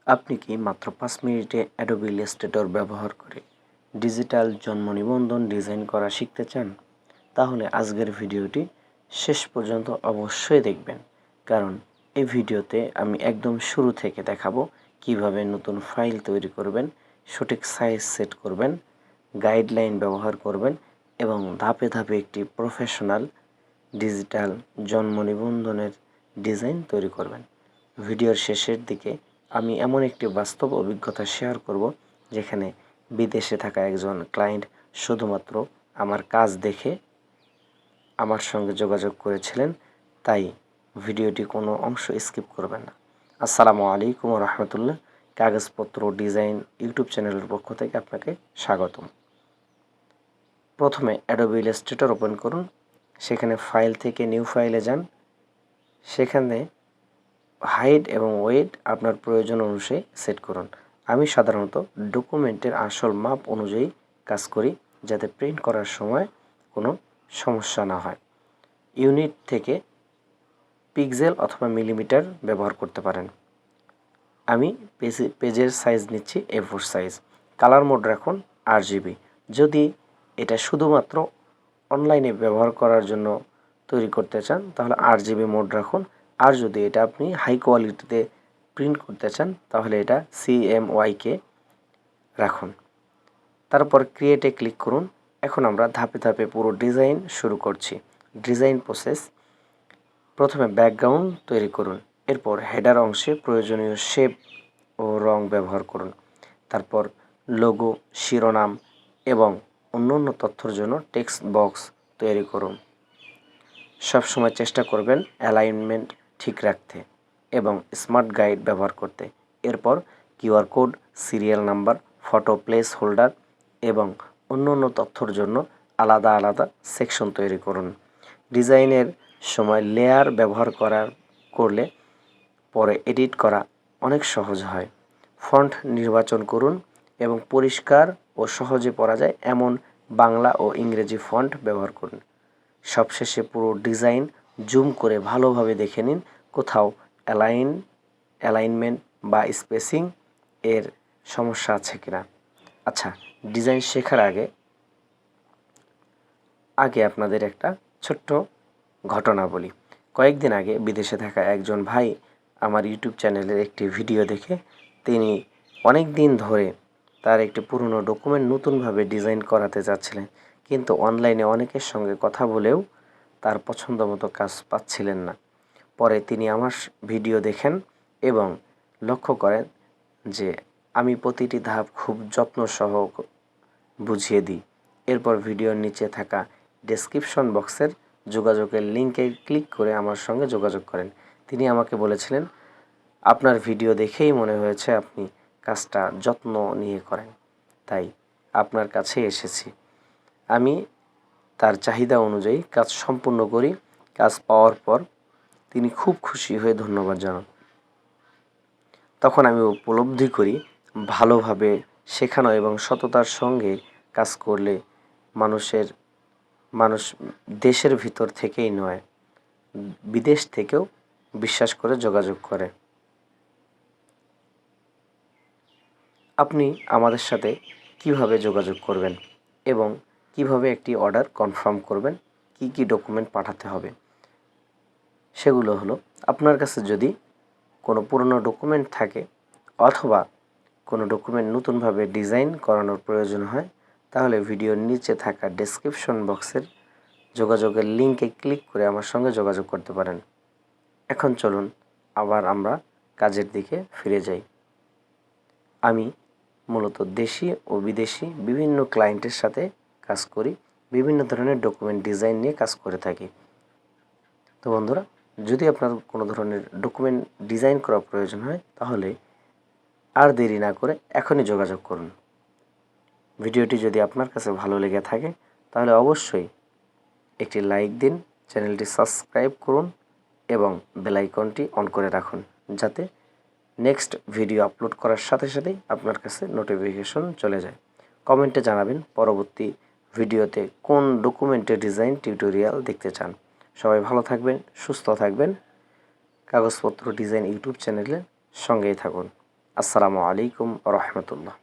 আপনি কি মাত্র 5 মিনিটে অ্যাডোবি ইলাস্ট্রেটর ব্যবহার করে ডিজিটাল জন্ম নিবন্ধন ডিজাইন করা শিখতে চান? তাহলে আজকের ভিডিওটি শেষ পর্যন্ত অবশ্যই দেখবেন, কারণ এই ভিডিওতে আমি একদম শুরু থেকে দেখাবো কিভাবে নতুন ফাইল তৈরি করবেন, সঠিক সাইজ সেট করবেন, গাইডলাইন ব্যবহার করবেন এবং ধাপে ধাপে একটি প্রফেশনাল ডিজিটাল জন্ম নিবন্ধনের ডিজাইন তৈরি করবেন। ভিডিওর শেষের দিকে আমি এমন একটি বাস্তব অভিজ্ঞতা শেয়ার করব, যেখানে বিদেশে থাকা একজন ক্লায়েন্ট শুধুমাত্র আমার কাজ দেখে আমার সঙ্গে যোগাযোগ করেছিলেন। তাই ভিডিওটি কোনো অংশ স্কিপ করবেন না। আসসালামু আলাইকুম রহমতুল্লাহ। কাগজপত্র ডিজাইন ইউটিউব চ্যানেলের পক্ষ থেকে আপনাকে স্বাগতম। প্রথমে অ্যাডোবি ইলাস্ট্রেটর ওপেন করুন। সেখানে ফাইল থেকে নিউ ফাইলে যান। সেখানে হাইট এবং ওয়েট আপনার প্রয়োজন অনুযায়ী সেট করুন। আমি সাধারণত ডকুমেন্টের আসল মাপ অনুযায়ী কাজ করি, যাতে প্রিন্ট করার সময় কোনো সমস্যা না হয়। ইউনিট থেকে পিক্সেল অথবা মিলিমিটার ব্যবহার করতে পারেন। আমি পেজের সাইজ নিচ্ছি A4 সাইজ। কালার মোড রাখুন RGB। যদি এটা শুধুমাত্র অনলাইনে ব্যবহার করার জন্য তৈরি করতে চান তাহলে RGB মোড রাখুন। আর যদি এটা আপনি হাই কোয়ালিটিতে প্রিন্ট করতে চান তাহলে এটা CMYK রাখুন। তারপর ক্রিয়েটে ক্লিক করুন। এখন আমরা ধাপে ধাপে পুরো ডিজাইন শুরু করছি। ডিজাইন প্রসেস: প্রথমে ব্যাকগ্রাউন্ড তৈরি করুন। এরপর হেডার অংশে প্রয়োজনীয় শেপ ও রং ব্যবহার করুন। তারপর লোগো, শিরোনাম এবং অন্যান্য তথ্যের জন্য টেক্সট বক্স তৈরি করুন। সবসময় চেষ্টা করবেন অ্যালাইনমেন্ট ঠিক রাখতে এবং স্মার্ট গাইড ব্যবহার করতে। এরপর QR code, serial number, photo place holder এবং অন্যান্য তথ্যর জন্য আলাদা আলাদা সেকশন তৈরি করুন। ডিজাইনের সময় লেয়ার ব্যবহার করলে পরে এডিট করা অনেক সহজ হয়। ফন্ট নির্বাচন করুন এবং পরিষ্কার ও সহজে পড়া যায় এমন বাংলা ও ইংরেজি ফন্ট ব্যবহার করুন। সবশেষে পুরো ডিজাইন জুম করে ভালোভাবে দেখে নিন কোথাও অ্যালাইনমেন্ট বা স্পেসিং এর সমস্যা আছে কিনা। আচ্ছা, ডিজাইন শেখার আগে আপনাদের একটা ছোট্ট ঘটনা বলি। কয়েকদিন আগে বিদেশে থাকা একজন ভাই আমার ইউটিউব চ্যানেলের একটি ভিডিও দেখে তিনি অনেক দিন ধরে তার একটি পুরনো ডকুমেন্ট নতুনভাবে ডিজাইন করাতে যাচ্ছিলেন, কিন্তু অনলাইনে অনেকের সঙ্গে কথা বলেও তার পছন্দ মতো কাজ পাচ্ছিলেন না। পরে তিনি আমার ভিডিও দেখেন এবং লক্ষ্য করেন যে আমি প্রতিটি ধাপ খুব যত্নসহ বুঝিয়ে দিই। এরপর ভিডিওর নিচে থাকা ডেসক্রিপশন বক্সের যোগাযোগের লিঙ্কে ক্লিক করে আমার সঙ্গে যোগাযোগ করেন। তিনি আমাকে বলেছিলেন, আপনার ভিডিও দেখেই মনে হয়েছে আপনি কাজটা যত্ন নিয়ে করেন, তাই আপনার কাছে এসেছি। আমি তার চাহিদা অনুযায়ী কাজ সম্পূর্ণ করি। কাজ পাওয়ার পর তিনি খুব খুশি হয়ে ধন্যবাদ জানান। তখন আমি উপলব্ধি করি, ভালোভাবে শেখানো এবং সততার সঙ্গে কাজ করলে মানুষ দেশের ভিতর থেকেই নয়, বিদেশ থেকেও বিশ্বাস করে যোগাযোগ করে। আপনি আমাদের সাথে কিভাবে যোগাযোগ করবেন এবং কিভাবে একটি অর্ডার কনফার্ম করবেন, কি কি ডকুমেন্ট পাঠাতে হবে, সেগুলো হলো: আপনার কাছে যদি কোনো পুরনো ডকুমেন্ট থাকে অথবা কোনো ডকুমেন্ট নতুনভাবে ডিজাইন করানোর প্রয়োজন হয়, তাহলে ভিডিওর নিচে থাকা ডেসক্রিপশন বক্সের যোগাযোগের লিঙ্কে ক্লিক করে আমার সঙ্গে যোগাযোগ করতে পারেন। এখন চলুন আবার আমরা কাজের দিকে ফিরে যাই। আমি মূলত দেশি ও বিদেশি বিভিন্ন ক্লায়েন্টের সাথে কাজ করি, বিভিন্ন ধরনের ডকুমেন্ট ডিজাইন নিয়ে কাজ করে থাকি। তো বন্ধুরা, যদি আপনার কোনো ধরনের ডকুমেন্ট ডিজাইন করা প্রয়োজন হয় তাহলে আর দেরি না করে এখনই যোগাযোগ করুন। ভিডিওটি যদি আপনার কাছে ভালো লেগে থাকে তাহলে অবশ্যই একটি লাইক দিন, চ্যানেলটি সাবস্ক্রাইব করুন এবং বেল আইকনটি অন করে রাখুন, যাতে নেক্সট ভিডিও আপলোড করার সাথে সাথেই আপনার কাছে নোটিফিকেশন চলে যায়। কমেন্টে জানাবেন পরবর্তী ভিডিওতে কোন ডকুমেন্টের ডিজাইন টিউটোরিয়াল দেখতে চান। সবাই ভালো থাকবেন, সুস্থ থাকবেন। কাগজপত্র ডিজাইন ইউটিউব চ্যানেলের সঙ্গেই থাকুন। আসসালামু আলাইকুম রহমতুল্লাহ।